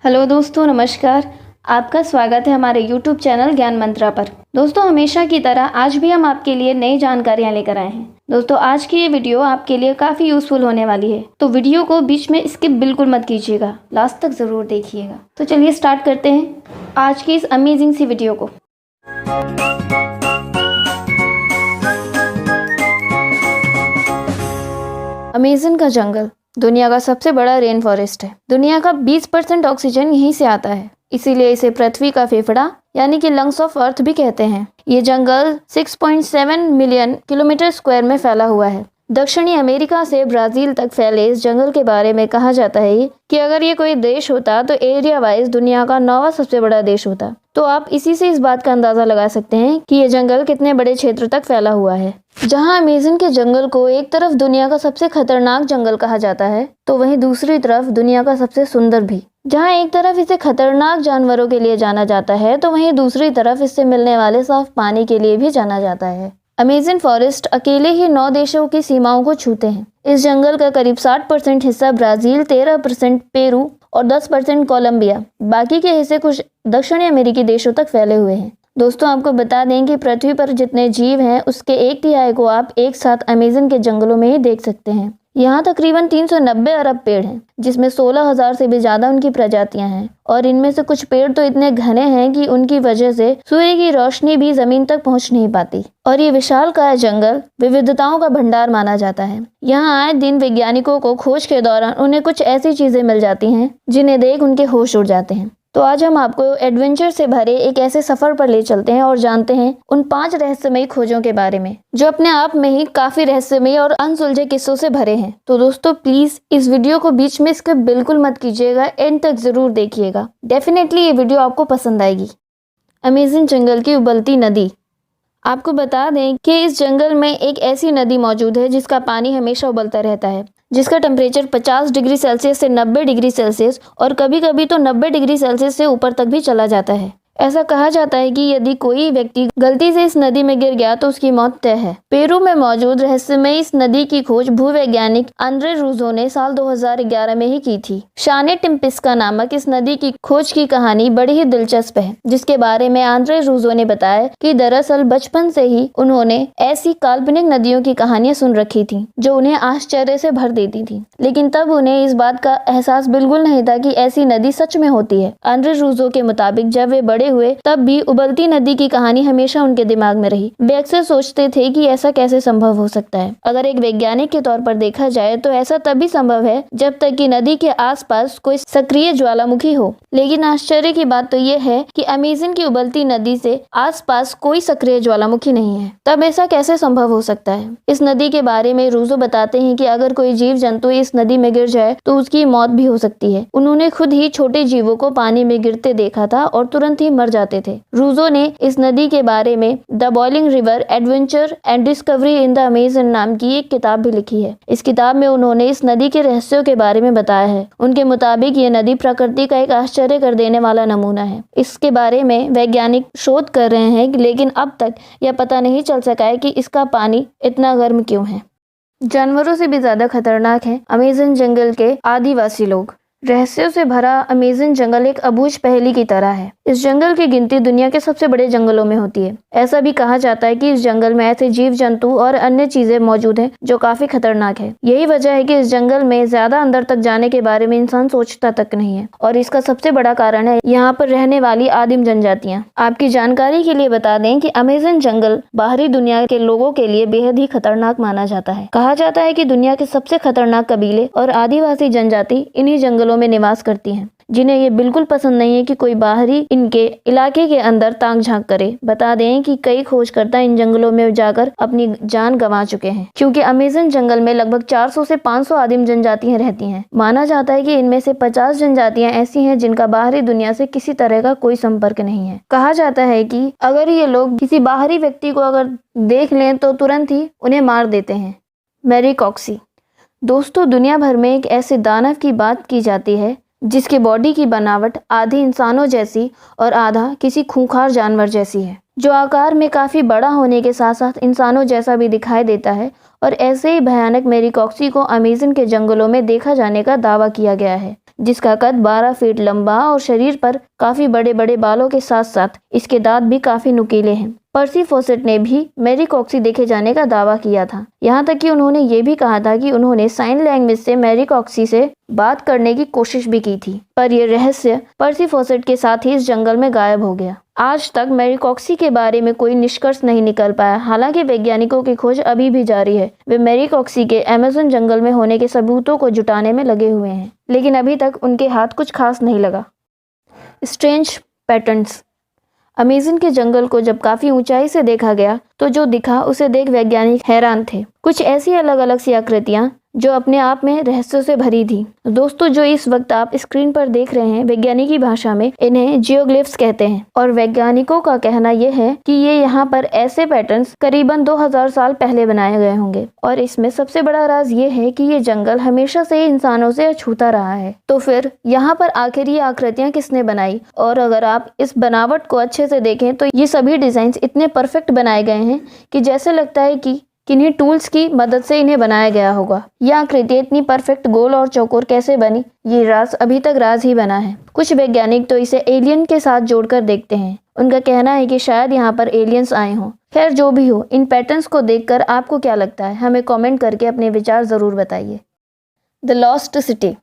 Hello दोस्तों, नमस्कार। आपका स्वागत है हमारे YouTube चैनल ज्ञान मंत्रा पर। दोस्तों, हमेशा की तरह आज भी हम आपके लिए नई जानकारियां लेकर आए हैं। दोस्तों, आज की ये वीडियो आपके लिए काफ़ी यूज़फुल होने वाली है, तो वीडियो को बीच में स्किप बिल्कुल मत कीजिएगा, लास्ट तक ज़रूर देखिएगा। तो चलिए स्टार्ट करते हैं आज की इस अमेजिंग सी वीडियो को। अमेज़न का जंगल दुनिया का सबसे बड़ा रेन फॉरेस्ट है। दुनिया का 20% ऑक्सीजन यहीं से आता है, इसीलिए इसे पृथ्वी का फेफड़ा यानी कि लंग्स ऑफ अर्थ भी कहते हैं। ये जंगल 6.7 मिलियन किलोमीटर स्क्वायर में फैला हुआ है। दक्षिणी अमेरिका से ब्राजील तक फैले इस जंगल के बारे में कहा जाता है कि अगर ये कोई देश होता तो एरिया वाइज दुनिया का 9वां सबसे बड़ा देश होता। तो आप इसी से इस बात का अंदाजा लगा सकते हैं कि ये जंगल कितने बड़े क्षेत्र तक फैला हुआ है। जहां अमेज़न के जंगल को एक तरफ दुनिया का सबसे खतरनाक जंगल कहा जाता है, तो वहीं दूसरी तरफ दुनिया का सबसे सुंदर भी। जहां एक तरफ इसे खतरनाक जानवरों के लिए जाना जाता है, तो वहीं दूसरी तरफ इससे मिलने वाले साफ पानी के लिए भी जाना जाता है। अमेज़न फॉरेस्ट अकेले ही 9 देशों की सीमाओं को छूते हैं। इस जंगल का करीब 60% हिस्सा ब्राजील, 13% पेरू और 10% कोलंबिया, बाकी के हिस्से कुछ दक्षिणी अमेरिकी देशों तक फैले हुए हैं। दोस्तों, आपको बता दें कि पृथ्वी पर जितने जीव हैं उसके 1/3 को आप एक साथ अमेज़न के जंगलों में ही देख सकते हैं। यहाँ तकरीबन 390 अरब पेड़ हैं, जिसमें 16,000 से भी ज्यादा उनकी प्रजातियां हैं, और इनमें से कुछ पेड़ तो इतने घने हैं कि उनकी वजह से सूर्य की रोशनी भी जमीन तक पहुंच नहीं पाती। और ये विशालकाय जंगल विविधताओं का भंडार माना जाता है। यहाँ आए दिन वैज्ञानिकों को खोज के दौरान उन्हें कुछ ऐसी चीजें मिल जाती हैं जिन्हें देख उनके होश उड़ जाते हैं। तो आज हम आपको एडवेंचर से भरे एक ऐसे सफर पर ले चलते हैं और जानते हैं उन 5 रहस्यमयी खोजों के बारे में, जो अपने आप में ही काफी रहस्यमयी और अनसुलझे किस्सों से भरे हैं। तो दोस्तों, प्लीज इस वीडियो को बीच में स्किप बिल्कुल मत कीजिएगा, एंड तक जरूर देखिएगा। डेफिनेटली ये वीडियो आपको पसंद आएगी। अमेज़न जंगल की उबलती नदी। आपको बता दें कि इस जंगल में एक ऐसी नदी मौजूद है जिसका पानी हमेशा उबलता रहता है, जिसका टेम्परेचर 50 डिग्री सेल्सियस से 90 डिग्री सेल्सियस और कभी कभी तो 90 डिग्री सेल्सियस से ऊपर तक भी चला जाता है। ऐसा कहा जाता है कि यदि कोई व्यक्ति गलती से इस नदी में गिर गया तो उसकी मौत तय है। पेरू में मौजूद रहस्यमयी इस नदी की खोज भूवैज्ञानिक आंद्रे रूजो ने साल 2011 में ही की थी। शाने टिम्पिस्का नामक इस नदी की खोज की कहानी बड़ी ही दिलचस्प है, जिसके बारे में आंद्रे रूजो ने बताया कि दरअसल बचपन से ही उन्होंने ऐसी काल्पनिक नदियों की कहानियां सुन रखी थी जो उन्हें आश्चर्य से भर देती थी, लेकिन तब उन्हें इस बात का एहसास बिल्कुल नहीं था कि ऐसी नदी सच में होती है। आंद्रे रूजो के मुताबिक जब वे बड़े हुए तब भी उबलती नदी की कहानी हमेशा उनके दिमाग में रही। वे अक्सर सोचते थे कि ऐसा कैसे संभव हो सकता है। अगर एक वैज्ञानिक के तौर पर देखा जाए तो ऐसा तभी संभव है जब तक कि नदी के आसपास कोई सक्रिय ज्वालामुखी हो। लेकिन आश्चर्य की बात तो यह है कि अमेज़न की उबलती नदी से आसपास कोई सक्रिय ज्वालामुखी नहीं है। तब ऐसा कैसे संभव हो सकता है? इस नदी के बारे में रूजो बताते हैं कि अगर कोई जीव जंतु इस नदी में गिर जाए तो उसकी मौत भी हो सकती है। उन्होंने खुद ही छोटे जीवों को पानी में गिरते देखा था और तुरंत ही मर जाते थे। रूजो ने इस नदी के बारे में the boiling river adventure and discovery in the Amazon नाम की एक किताब भी लिखी है। इस किताब में उन्होंने इस नदी के रहस्यों के बारे में बताया है। उनके मुताबिक ये नदी प्रकृति का एक आश्चर्य कर देने वाला नमूना है। इसके बारे में वैज्ञानिक शोध कर रहे हैं, लेकिन अब तक यह पता नहीं चल सका है कि इसका पानी इतना गर्म क्यों है। जानवरों से भी ज्यादा खतरनाक है अमेज़न जंगल के आदिवासी लोग। रहस्यों से भरा अमेज़न जंगल एक अबूझ पहेली की तरह है। इस जंगल की गिनती दुनिया के सबसे बड़े जंगलों में होती है। ऐसा भी कहा जाता है कि इस जंगल में ऐसे जीव जंतु और अन्य चीजें मौजूद हैं जो काफी खतरनाक है। यही वजह है कि इस जंगल में ज्यादा अंदर तक जाने के बारे में इंसान सोचता तक नहीं है, और इसका सबसे बड़ा कारण है यहाँ पर रहने वाली आदिम जनजातियाँ। आपकी जानकारी के लिए बता दें कि अमेज़न जंगल बाहरी दुनिया के लोगों के लिए बेहद ही खतरनाक माना जाता है। कहा जाता है कि दुनिया के सबसे खतरनाक कबीले और आदिवासी जनजाति इन्हीं जंगलों में निवास करती हैं, जिन्हें ये बिल्कुल पसंद नहीं है कि कोई बाहरी इनके इलाके के अंदर ताक झांक करे। बता दें कि कई खोजकर्ता इन जंगलों में जाकर अपनी जान गंवा चुके हैं, क्योंकि अमेज़न जंगल में लगभग 400 से 500 आदिम जनजातियां रहती हैं। माना जाता है कि इनमें से 50 जनजातियां ऐसी हैं जिनका बाहरी दुनिया से किसी तरह का कोई संपर्क नहीं है। कहा जाता है कि अगर ये लोग किसी बाहरी व्यक्ति को अगर देख लें तो तुरंत ही उन्हें मार देते हैं। मैरी कॉक्सी। दोस्तों, दुनिया भर में एक ऐसे दानव की बात की जाती है जिसके बॉडी की बनावट आधी इंसानों जैसी और आधा किसी खूंखार जानवर जैसी है, जो आकार में काफी बड़ा होने के साथ साथ इंसानों जैसा भी दिखाई देता है। और ऐसे ही भयानक मैरी कॉक्सी को अमेज़न के जंगलों में देखा जाने का दावा किया गया है। जिसका कद 12 फीट लंबा और शरीर पर काफी बड़े बड़े बालों के साथ साथ इसके दांत भी काफी नुकीले हैं। पर्सी फॉसेट ने भी मैरी कॉक्सी देखे जाने का दावा किया था। यहाँ तक कि उन्होंने ये भी कहा था कि उन्होंने साइन लैंग्वेज से मैरी कॉक्सी से बात करने की कोशिश भी की थी, पर यह रहस्य पर्सी फॉसेट के साथ ही इस जंगल में गायब हो गया। आज तक मैरी कॉक्सी के बारे में कोई निष्कर्ष नहीं निकल पाया। हालांकि वैज्ञानिकों की खोज अभी भी जारी है। वे मैरी कॉक्सी के अमेज़न जंगल में होने के सबूतों को जुटाने में लगे हुए हैं, लेकिन अभी तक उनके हाथ कुछ खास नहीं लगा। Strange patterns. अमेज़न के जंगल को जब काफी ऊंचाई से देखा गया तो जो दिखा उसे देख वैज्ञानिक हैरान थे। कुछ ऐसी अलग अलग सी आकृतियां जो अपने आप में रहस्यों से भरी थी। दोस्तों, जो इस वक्त आप स्क्रीन पर देख रहे हैं, वैज्ञानिकी भाषा में इन्हें जियोग्लिफ्स कहते हैं और वैज्ञानिकों का कहना यह है कि ये यहाँ पर ऐसे पैटर्न्स करीबन 2000 साल पहले बनाए गए होंगे। और इसमें सबसे बड़ा राज ये है कि ये जंगल हमेशा से ही इंसानों से अछूता रहा है। तो फिर यहाँ पर आखिर ये आकृतियां किसने बनाई? और अगर आप इस बनावट को अच्छे से देखें तो ये सभी डिजाइन इतने परफेक्ट बनाए गए हैं कि जैसे लगता है कि किन्हीं टूल्स की मदद से इन्हें बनाया गया होगा। यह आकृति इतनी परफेक्ट गोल और चौकोर कैसे बनी, ये राज अभी तक राज ही बना है। कुछ वैज्ञानिक तो इसे एलियन के साथ जोड़कर देखते हैं। उनका कहना है कि शायद यहाँ पर एलियंस आए हों। खैर, जो भी हो, इन पैटर्न्स को देखकर आपको क्या लगता है, हमें कमेंट करके अपने विचार जरूर बताइए। The lost city.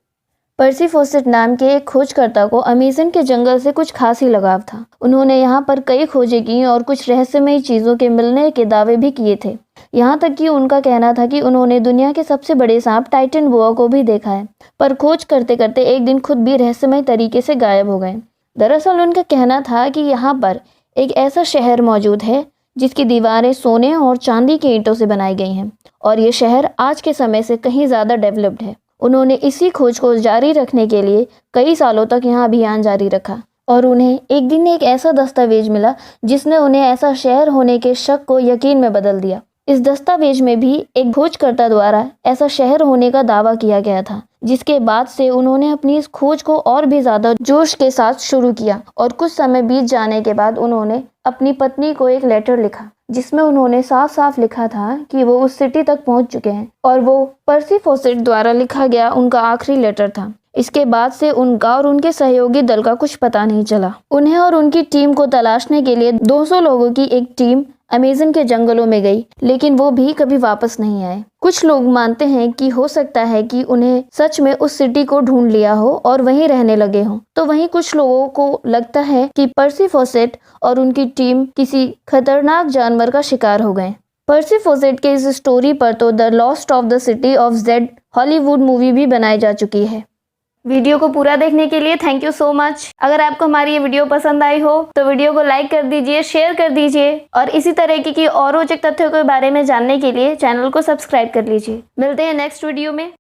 Percy Fawcett नाम के एक खोजकर्ता को अमेज़न के जंगल से कुछ खास ही लगाव था। उन्होंने यहाँ पर कई खोजें की और कुछ रहस्यमयी चीजों के मिलने के दावे भी किए थे। यहाँ तक कि उनका कहना था कि उन्होंने दुनिया के सबसे बड़े सांप टाइटन बोआ को भी देखा है, पर खोज करते करते एक दिन खुद भी रहस्यमय तरीके से गायब हो गए। दरअसल उनका कहना था कि यहाँ पर एक ऐसा शहर मौजूद है जिसकी दीवारें सोने और चांदी के ईंटों से बनाई गई हैं और ये शहर आज के समय से कहीं ज़्यादा डेवलप्ड है। उन्होंने इसी खोज को जारी रखने के लिए कई सालों तक यहाँ अभियान जारी रखा और उन्हें एक दिन एक ऐसा दस्तावेज मिला जिसने उन्हें ऐसा शहर होने के शक को यकीन में बदल दिया। इस दस्तावेज में भी एक खोजकर्ता द्वारा ऐसा शहर होने का दावा किया गया था, जिसके बाद से उन्होंने अपनी इस खोज को और भी ज्यादा जोश के साथ शुरू किया और कुछ समय बीत जाने के बाद उन्होंने अपनी पत्नी को एक लेटर लिखा जिसमें उन्होंने साफ साफ लिखा था कि वो उस सिटी तक पहुंच चुके हैं और वो पर्सी फॉसेट द्वारा लिखा गया उनका आखिरी लेटर था। इसके बाद से उनका और उनके सहयोगी दल का कुछ पता नहीं चला। उन्हें और उनकी टीम को तलाशने के लिए 200 लोगों की एक टीम अमेज़न के जंगलों में गई, लेकिन वो भी कभी वापस नहीं आए। कुछ लोग मानते हैं कि हो सकता है कि उन्हें सच में उस सिटी को ढूंढ लिया हो और वहीं रहने लगे हों। तो वहीं कुछ लोगों को लगता है कि पर्सी फॉसेट और उनकी टीम किसी खतरनाक जानवर का शिकार हो गए। पर्सी फॉसेट के इस स्टोरी पर तो the lost of the city of Z Hollywood movie भी बनाई जा चुकी है। वीडियो को पूरा देखने के लिए थैंक यू सो मच। अगर आपको हमारी ये वीडियो पसंद आई हो तो वीडियो को लाइक कर दीजिए, शेयर कर दीजिए और इसी तरह की और रोचक तथ्यों के बारे में जानने के लिए चैनल को सब्सक्राइब कर लीजिए। मिलते हैं नेक्स्ट वीडियो में।